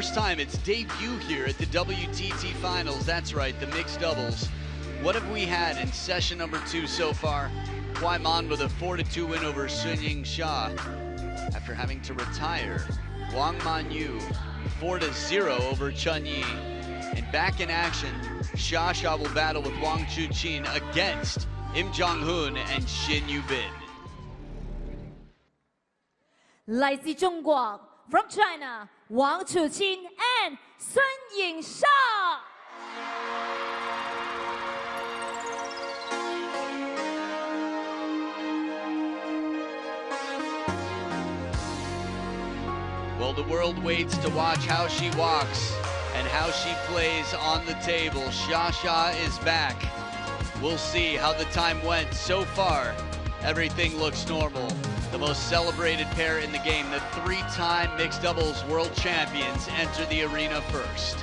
first time, its debut here at the WTT Finals. That's right, the mixed doubles. What have we had in session number 2 so far? Kwai Mon with a 4-2 win over Sunying Sha after having to retire. Wang Manyu 4-0 over Chun Yi. And back in action, Sha will battle with Wang Chuqin against Im Jong-hoon and Shin Yubin. 来自中国 from China, Wang Chuqin and Sunying Sha. Well, the world waits to watch how she walks and how she plays on the table. Sha is back. We'll see how the time went. So far, everything looks normal. The most celebrated pair in the game, the 3-time mixed doubles world champions, enter the arena first.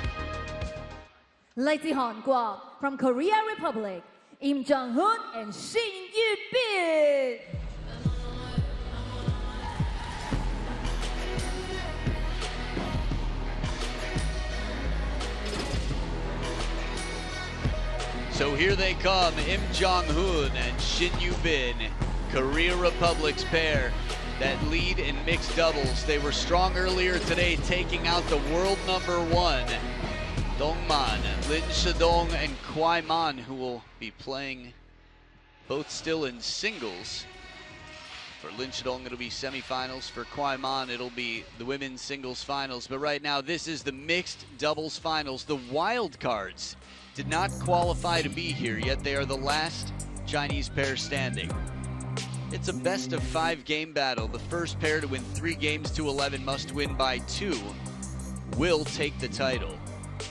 来自韩国 from Korea Republic, Im Jong-hoon and Shin Yubin. So here they come, Im Jong-hoon and Shin Yubin, Korea Republic's pair that lead in mixed doubles. They were strong earlier today, taking out the world #1, Dongman, Lin Shidong, and Kwai Mon, who will be playing both still in singles. For Lin Shidong, it'll be semifinals. For Kwai Mon, it'll be the women's singles finals. But right now, this is the mixed doubles finals. The wild cards did not qualify to be here, yet they are the last Chinese pair standing. It's a best-of-5 game battle. The first pair to win 3 games to 11 must win by 2, will take the title.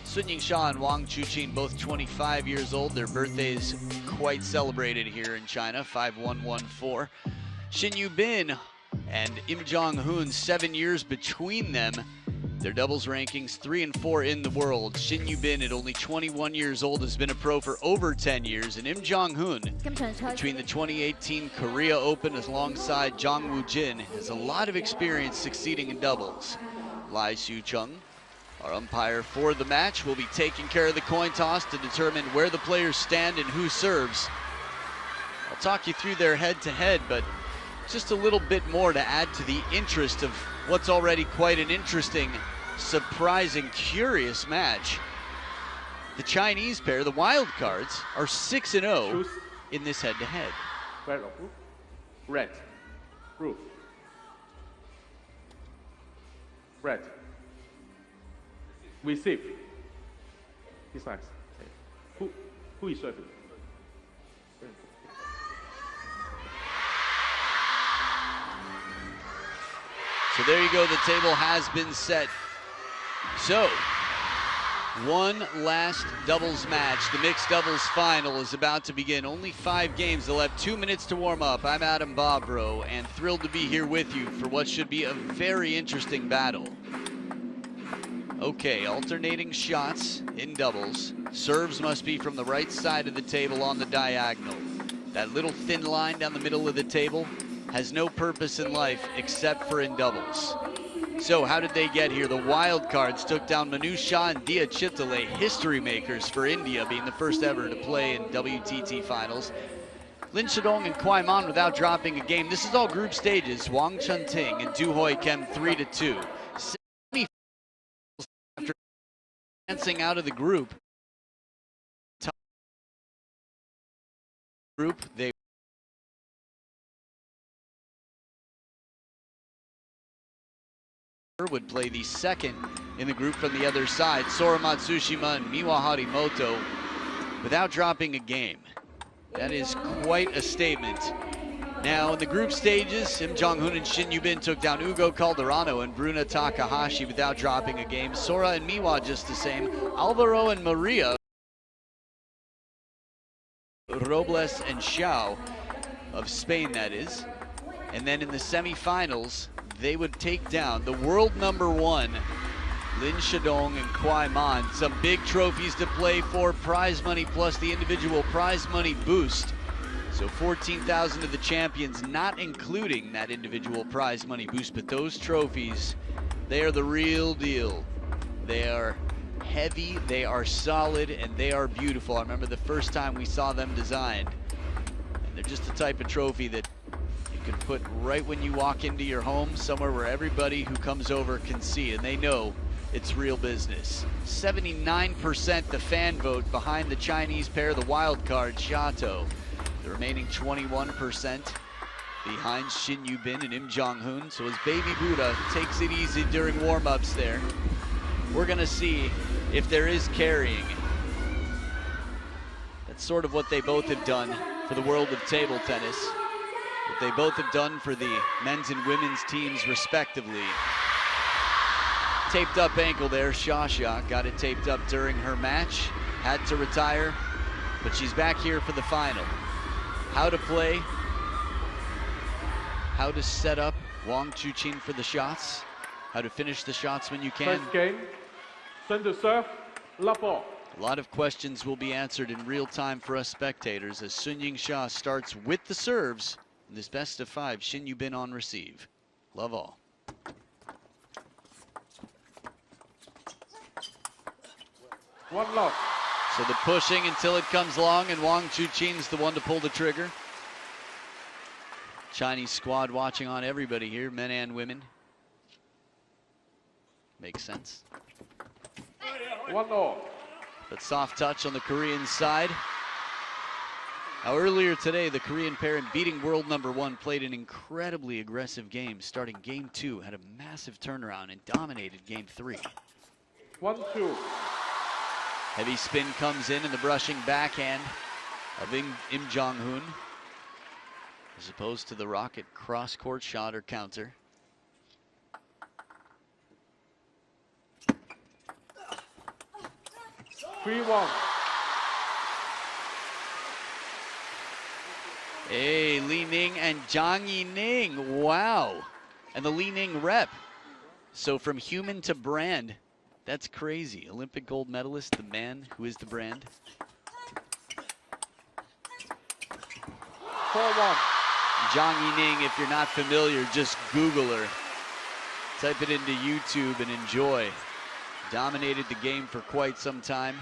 Sunying Sha and Wang Chuqin, both 25 years old. Their birthdays quite celebrated here in China, 5114. Shin Yubin and Im Jong-hoon, 7 years between them. Their doubles rankings 3 and 4 in the world. Shin Yubin, at only 21 years old, has been a pro for over 10 years. And Im Jong-hoon, between the 2018 Korea Open alongside Jang Woo-jin, has a lot of experience succeeding in doubles. Lai Xiu-chung, our umpire for the match, will be taking care of the coin toss to determine where the players stand and who serves. I'll talk you through their head-to-head, but just a little bit more to add to the interest of what's already quite an interesting, surprising, curious match. The Chinese pair, the wild cards, are 6-0 in this head-to-head. Red, blue, red, receive. This nice. Who is serving? So there you go, the table has been set. So, one last doubles match. The mixed doubles final is about to begin. Only 5 games, they'll have 2 minutes to warm up. I'm Adam Bobrow, and thrilled to be here with you for what should be a very interesting battle. Okay, alternating shots in doubles. Serves must be from the right side of the table on the diagonal. That little thin line down the middle of the table has no purpose in life except for in doubles. So how did they get here? The wild cards took down Manu Shah and Dia Chitale, history makers for India, being the first ever to play in WTT finals. Lin Shidong and Kwai Mon without dropping a game. This is all group stages. Wang Chunting and Du Hoi Kem 3-2. After advancing out of the group, they would play the second in the group from the other side. Sora Matsushima and Miwa Harimoto without dropping a game. That is quite a statement. Now in the group stages, Im Jong-hoon and Shin Yubin took down Ugo Calderano and Bruna Takahashi without dropping a game. Sora and Miwa just the same. Alvaro and Maria, Robles and Xiao of Spain, that is. And then in the semifinals, they would take down the world #1, Lin Shidong and Kwai Mon. Some big trophies to play for, prize money plus the individual prize money boost. So 14,000 to the champions, not including that individual prize money boost, but those trophies, they are the real deal. They are heavy, they are solid, and they are beautiful. I remember the first time we saw them designed. And they're just the type of trophy that you can put right when you walk into your home, somewhere where everybody who comes over can see, and they know it's real business. 79% the fan vote behind the Chinese pair, the wild card, Xiaotou. The remaining 21% behind Shin Yubin and Im Jong-hoon. So as Baby Buddha takes it easy during warm-ups there, we're gonna see if there is carrying. That's sort of what they both have done for the world of table tennis. What they both have done for the men's and women's teams respectively. Taped up ankle there, Xia got it taped up during her match, had to retire, but she's back here for the final. How to play, how to set up Wang Chuqin for the shots, how to finish the shots when you can. First game, send to serve, love ball. A lot of questions will be answered in real time for us spectators as Sun Ying-Xia starts with the serves in this best of 5. Shin Yubin on receive. Love all. One love. So the pushing until it comes long, and Wang Chuqin's the one to pull the trigger. Chinese squad watching on everybody here, men and women. Makes sense. 1-0. But soft touch on the Korean side. Now earlier today, the Korean pair in beating world #1 played an incredibly aggressive game, starting game 2, had a massive turnaround and dominated game 3. 1-2. Heavy spin comes in and the brushing backhand of Im Jong-hoon, as opposed to the rocket cross-court shot or counter. Hey, Li Ning and Zhang Yining, wow. And the Li Ning rep. So from human to brand, that's crazy. Olympic gold medalist, the man who is the brand. 4-1. Zhang Yining, if you're not familiar, just Google her. Type it into YouTube and enjoy. Dominated the game for quite some time.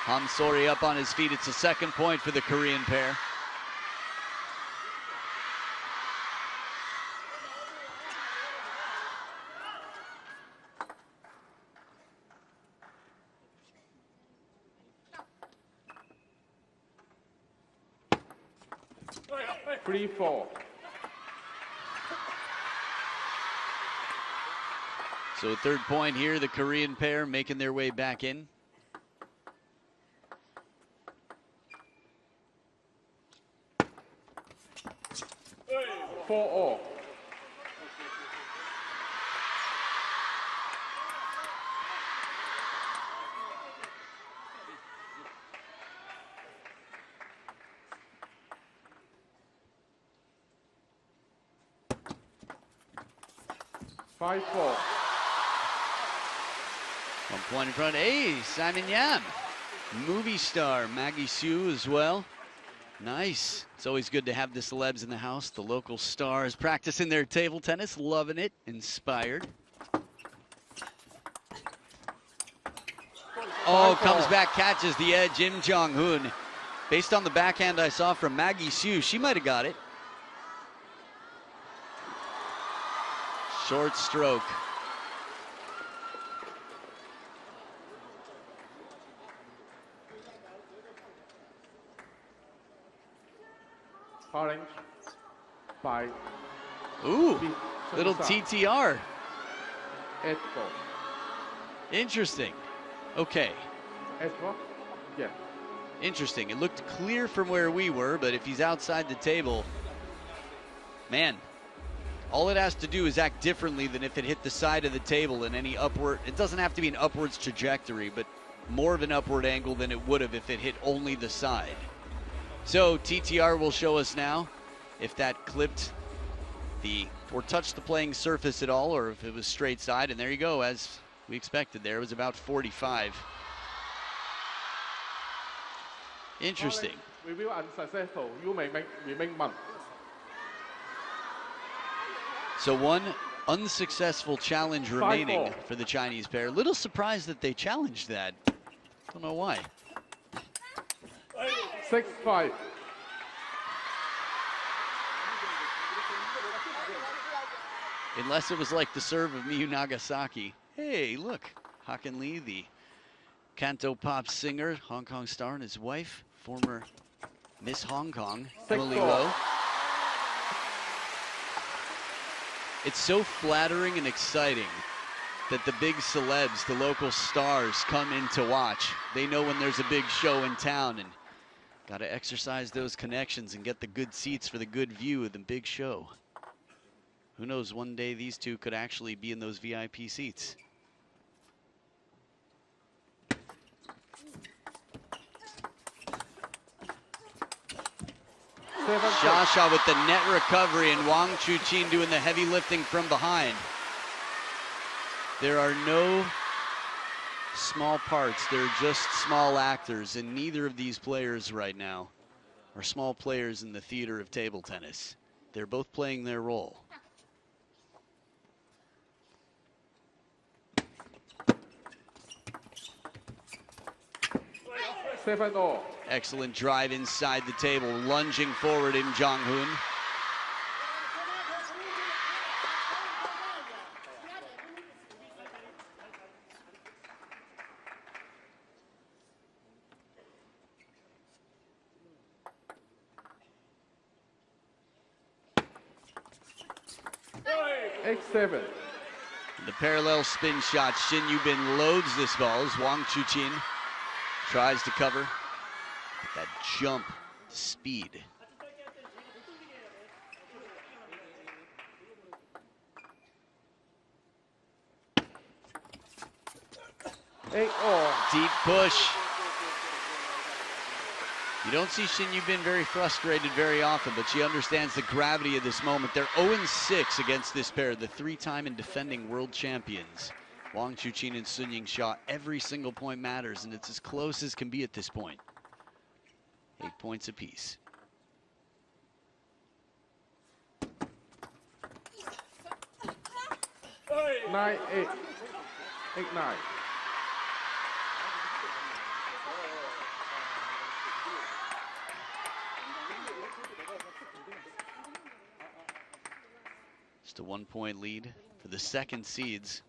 Hamsori up on his feet. It's a second point for the Korean pair. Free fall. So a third point here, the Korean pair making their way back in. All. Five, 4. 1 point in front. Hey, Simon Yam. Movie star Maggie Hsu as well. Nice. It's always good to have the celebs in the house. The local stars practicing their table tennis, loving it, inspired. Oh, comes back, catches the edge, Im Jong-hoon. Based on the backhand I saw from Maggie Hsu, she might have got it. Short stroke. Orange. 5. Ooh, little TTR. 8-4. Interesting. Okay. 8-4? Yeah. Interesting. It looked clear from where we were, but if he's outside the table, man, all it has to do is act differently than if it hit the side of the table in any upward. It doesn't have to be an upwards trajectory, but more of an upward angle than it would have if it hit only the side. So TTR will show us now if that clipped the or touched the playing surface at all, or if it was straight side. And there you go, as we expected there. It was about 45. Interesting. Review unsuccessful. You may remain month. So one unsuccessful challenge remaining for the Chinese pair. Little surprised that they challenged that. Don't know why. 6-5. Unless it was like the serve of Miyu Nagasaki. Hey, look, Hakan Lee, the canto pop singer, Hong Kong star, and his wife, former Miss Hong Kong, Emily Lowe. It's so flattering and exciting that the big celebs, the local stars, come in to watch. They know when there's a big show in town, and got to exercise those connections and get the good seats for the good view of the big show. Who knows, one day these two could actually be in those VIP seats. Xia Xia with the net recovery, and Wang Chuqin doing the heavy lifting from behind. There are no small parts, they're just small actors, and neither of these players right now are small players in the theater of table tennis. They're both playing their role. Excellent drive inside the table, lunging forward Im Jong-hoon. X7. The parallel spin shot, Shin Yubin loads this ball as Wang Chuqin tries to cover. That jump speed. Deep push. You don't see Shin Yubin very frustrated very often, but she understands the gravity of this moment. They're 0-6 against this pair, the three-time and defending world champions. Wang Chuqin and Sun Ying-Xia, every single point matters, and it's as close as can be at this point. 8 points apiece. Nine, 8. 8-9. Just a 1 point lead for the second seeds.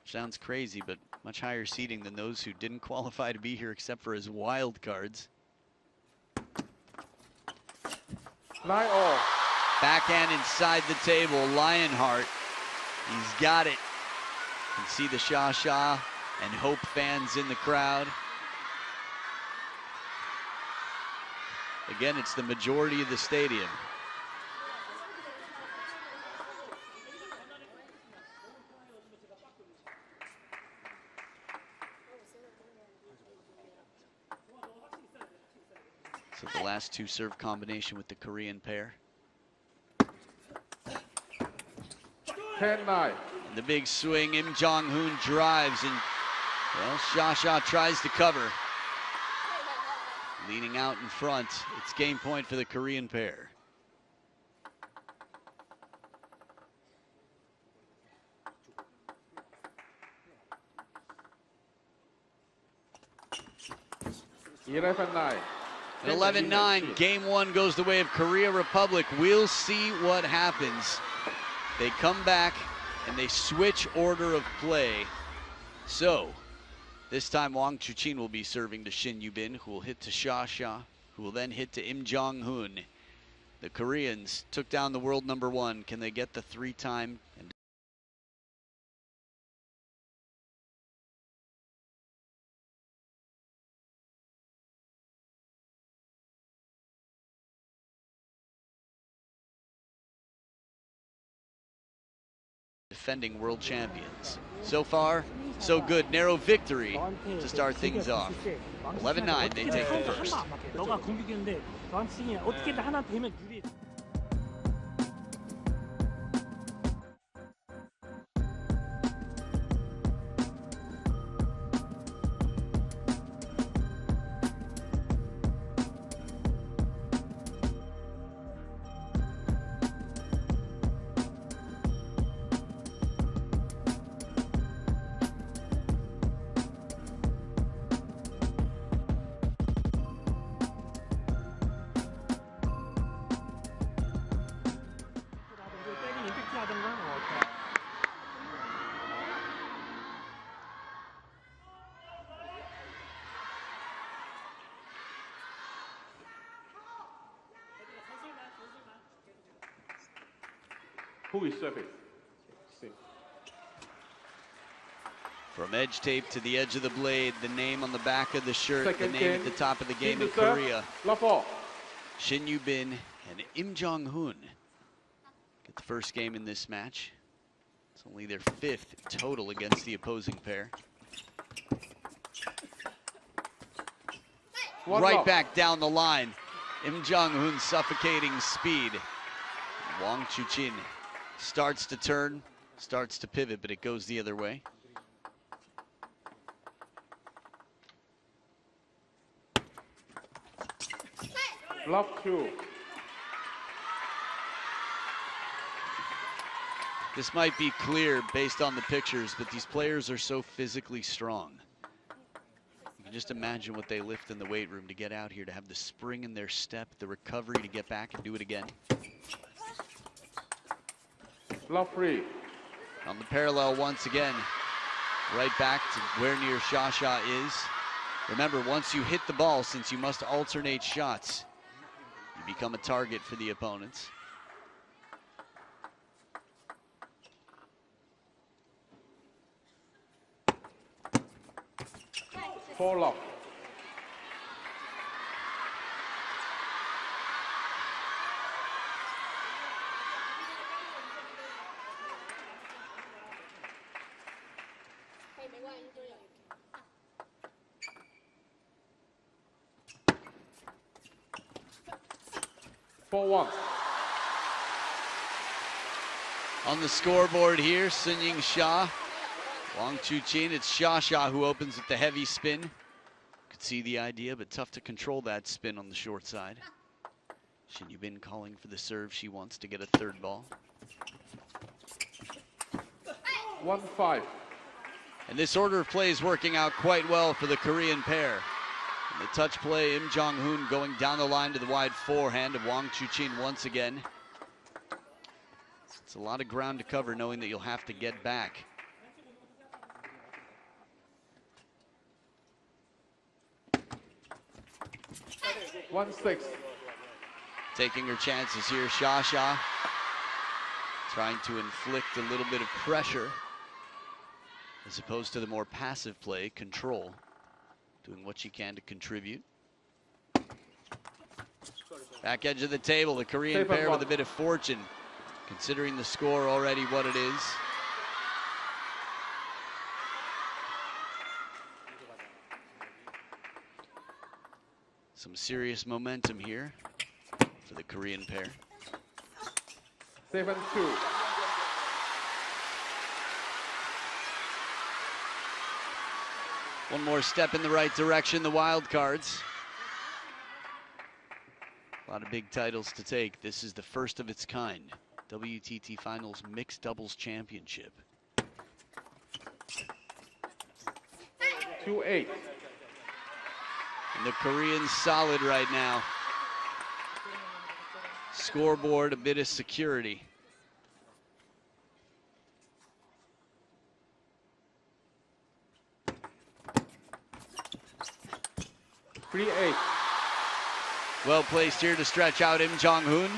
Sounds crazy, but much higher seeding than those who didn't qualify to be here except for as wild cards. 9-all. Backhand inside the table, Lionheart. He's got it. You can see the Xia Xia and Hope fans in the crowd. Again, it's the majority of the stadium. So the last two serve combination with the Korean pair. 10-9. The big swing, Im Jong-hoon drives, and well, Xia Xia tries to cover. Leaning out in front, it's game point for the Korean pair. An 11-9, game one goes the way of Korea Republic. We'll see what happens. They come back and they switch order of play. So this time Wang Chuqin will be serving to Shin Yubin, who will hit to Xia Xia, who will then hit to Im Jong-hoon. The Koreans took down the world number one. Can they get the three-time and defending world champions? So far, so good. Narrow victory to start things off. 11-9, they take the first. Who is serving? See. From edge tape to the edge of the blade, the name on the back of the shirt, Second the name game. at the top of the game in Team to serve. Korea. Love all. Shin Yu-bin and Im Jong-hoon get the first game in this match. It's only their 5th total against the opposing pair. Right love. back down the line. Im Jong-hoon suffocating speed. Wang Chuqin starts to turn, starts to pivot, but it goes the other way. Love 2. This might be clear based on the pictures, but these players are so physically strong. You can just imagine what they lift in the weight room to get out here, to have the spring in their step, the recovery to get back and do it again. Love 3. On the parallel once again, right back to where near Xia is. Remember, once you hit the ball, since you must alternate shots, you become a target for the opponents. Four love. Four one. On the scoreboard here, Sunying Xia, Wang Chuqin. It's Xia who opens with the heavy spin. Could see the idea, but tough to control that spin on the short side. Shin Yu-bin calling for the serve. She wants to get a third ball. 1-5. And this order of play is working out quite well for the Korean pair. And the touch play, Im Jong-hoon going down the line to the wide forehand of Wang Chuqin once again. It's a lot of ground to cover, knowing that you'll have to get back. One six. Taking her chances here, Xia trying to inflict a little bit of pressure as opposed to the more passive play, control, doing what she can to contribute. Back edge of the table, the Korean pair with a bit of fortune, considering the score already what it is. Some serious momentum here for the Korean pair. 7-2. One more step in the right direction, the wild cards. A lot of big titles to take. This is the first of its kind. WTT Finals Mixed Doubles Championship. 2-8. And the Koreans solid right now. Scoreboard, a bit of security. Well placed here to stretch out Im Jong-hoon.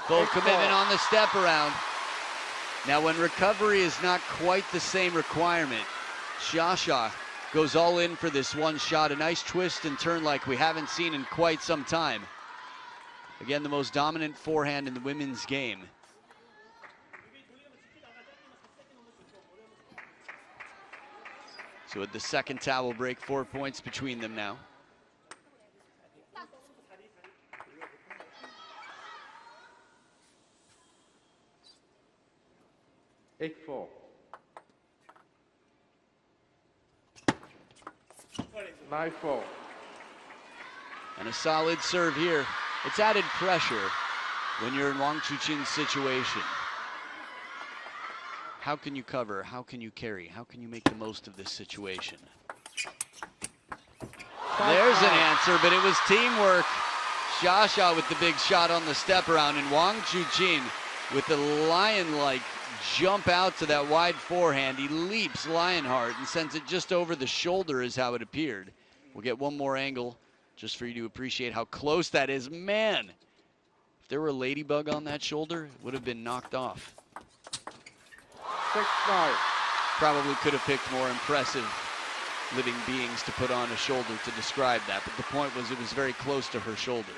Full commitment on the step around. Now when recovery is not quite the same requirement, Xia goes all in for this one shot. A nice twist and turn like we haven't seen in quite some time. Again, the most dominant forehand in the women's game. So at the second towel break, 4 points between them now. 8-4. 9-4. And a solid serve here. It's added pressure when you're in Wang Chuqin's situation. How can you cover? How can you carry? How can you make the most of this situation? There's an answer, but it was teamwork. Xia with the big shot on the step around, and Wang Chuqin with the lion-like jump out to that wide forehand. He leaps Lionheart and sends it just over the shoulder is how it appeared. We'll get one more angle just for you to appreciate how close that is. Man, if there were a ladybug on that shoulder, it would have been knocked off. 6-9. Probably could have picked more impressive living beings to put on a shoulder to describe that, but the point was it was very close to her shoulder.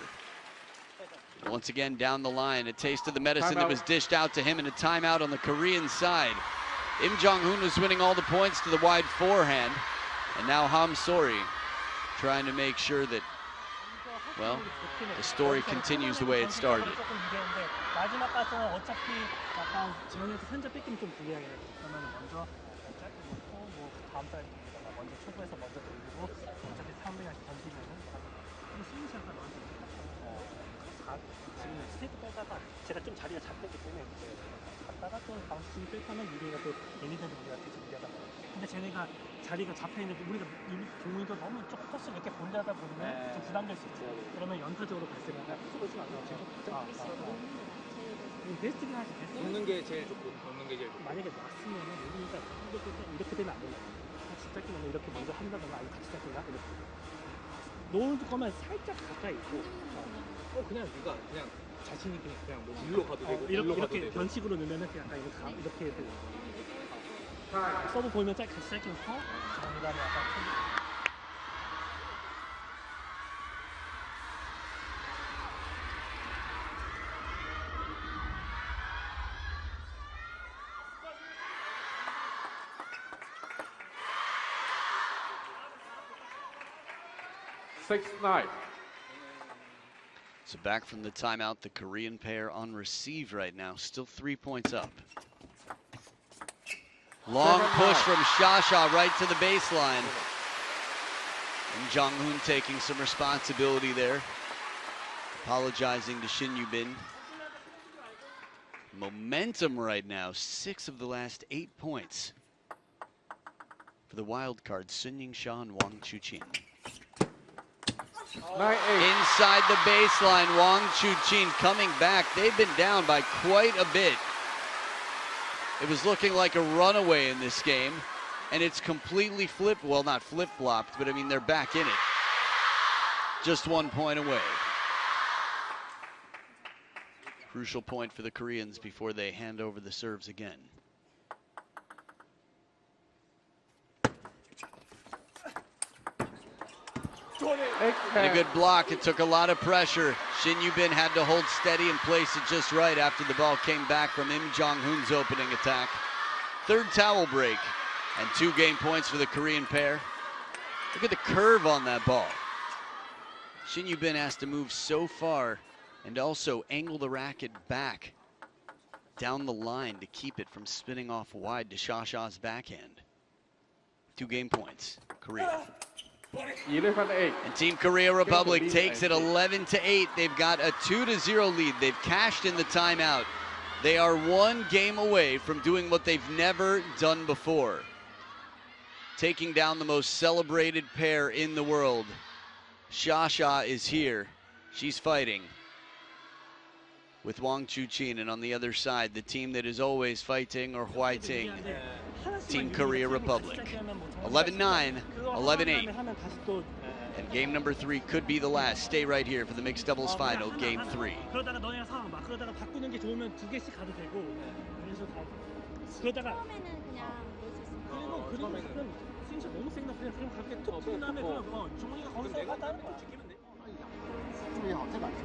Once again, down the line, a taste of the medicine that was dished out to him, and a timeout on the Korean side. Im Jong-hoon was winning all the points to the wide forehand, and now Ham Sori trying to make sure that, well, the story continues the way it started. 마지막까지는 어차피 약간 지원에서 현재 뺏기면 좀 불리하게 그러면 먼저 짧게 놓고 뭐 다음 달에 먼저 초구에서 먼저 돌리고 어차피 300까지 던지면은 스윙샷을 너한테 지금 스테이트 빼다가 제가 좀 자리가 잡혔기 때문에 갔다가 또 바운스 스윙 뺄까면 유리가 또 애니들도 우리가 되게 유리하다. 근데 쟤네가 자리가 잡혀있는데 우리가 이미 종이도 너무 쪽 토스 이렇게 본다다 보면 좀 부담될 수 있죠. 그러면 연타적으로 발생을 하고 그러지 않아요. 베스트긴 하지. 놓는 게 제일 좋고 놓는 게 제일 좋고. 만약에 놨으면은 우리가 이렇게 되면 안 된다. 같이 잡기면 이렇게 먼저 한다거나 아니면 같이 잡기나 이렇게. 놓을 거면 살짝 가까이 있고. 그냥 네가 그냥 자신 있게 그냥 뭐 밀로 가도 되고 이렇게 변식으로 넣으면은 약간 이렇게 되고. 서브 보이면 같이 짧게 넣고 그다음에 약간 쳐. So back from the timeout, the Korean pair on receive right now, still 3 points up. Long push from Xia right to the baseline. And Jong-hoon taking some responsibility there, apologizing to Shin Yu-bin. Momentum right now, 6 of the last 8 points for the wild card, Sun Ying-sha and Wang Chuqin. 9-8. Inside the baseline, Wang Chuqin coming back. They've been down by quite a bit. It was looking like a runaway in this game, and it's completely flipped. Well, not flip-flopped, but I mean, they're back in it. Just 1 point away. Crucial point for the Koreans before they hand over the serves again. And a good block. It took a lot of pressure. Shin Yu-bin had to hold steady and place it just right after the ball came back from Im Jong-hoon's opening attack. Third towel break and 2 game points for the Korean pair. Look at the curve on that ball. Shin Yu-bin has to move so far and also angle the racket back down the line to keep it from spinning off wide to Xia backhand. 2 game points, Korea. 11-8. And Team Korea Republic takes it 11-8. They've got a 2-0 lead. They've cashed in the timeout. They are 1 game away from doing what they've never done before, taking down the most celebrated pair in the world. Xia is here. She's fighting with Wang Chuqin, and on the other side, the team that is always fighting or fighting, Team Korea Republic. 11-9, 11-8. And game number 3 could be the last. Stay right here for the mixed doubles final, game 3. 그러다가 너네가 상황 봐. 그러다가 바꾸는 게 좋으면 2개씩 가도 되고. 그래서 그러다가 그리고 가끔 스윙샷 너무 센다. 그냥 그렇게 툭 튀는 다음에 그냥 종훈이가 거기서 갔다는 거야. 注意好这板球，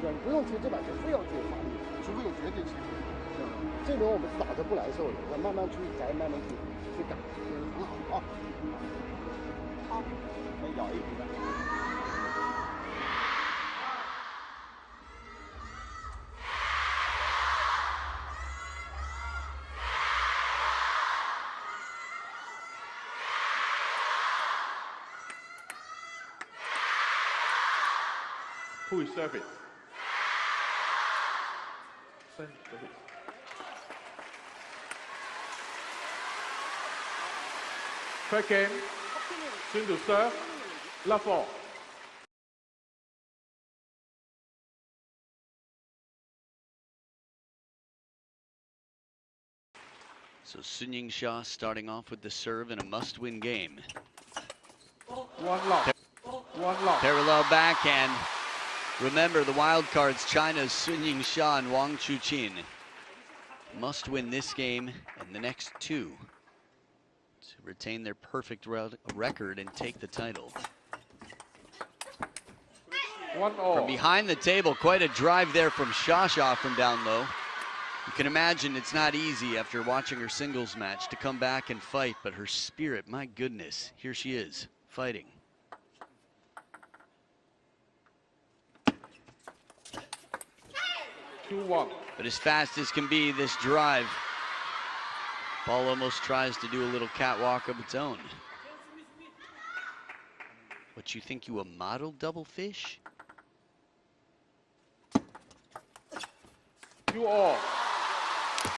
对，不用觉得这板球非要去发力，除非有绝对机会。这轮我们是打着不来受的，要慢慢去改，慢慢去改，很好啊。好，再咬一瓶。Who is service? Send service. Third game, Sun to serve, love all. So Sun Ying-sha starting off with the serve in a must-win game. 1 lock. 1 lock. Parallel backhand. Remember, the wild cards, China's Sun Ying-sha and Wang Chuqin, must win this game and the next 2 to retain their perfect record and take the title. 1-all. From behind the table, quite a drive there from Sha from down low. You can imagine it's not easy after watching her singles match to come back and fight, but her spirit, my goodness, here she is, fighting. But as fast as can be, this drive, ball almost tries to do a little catwalk of its own. What, you think you a model double fish? 2-all.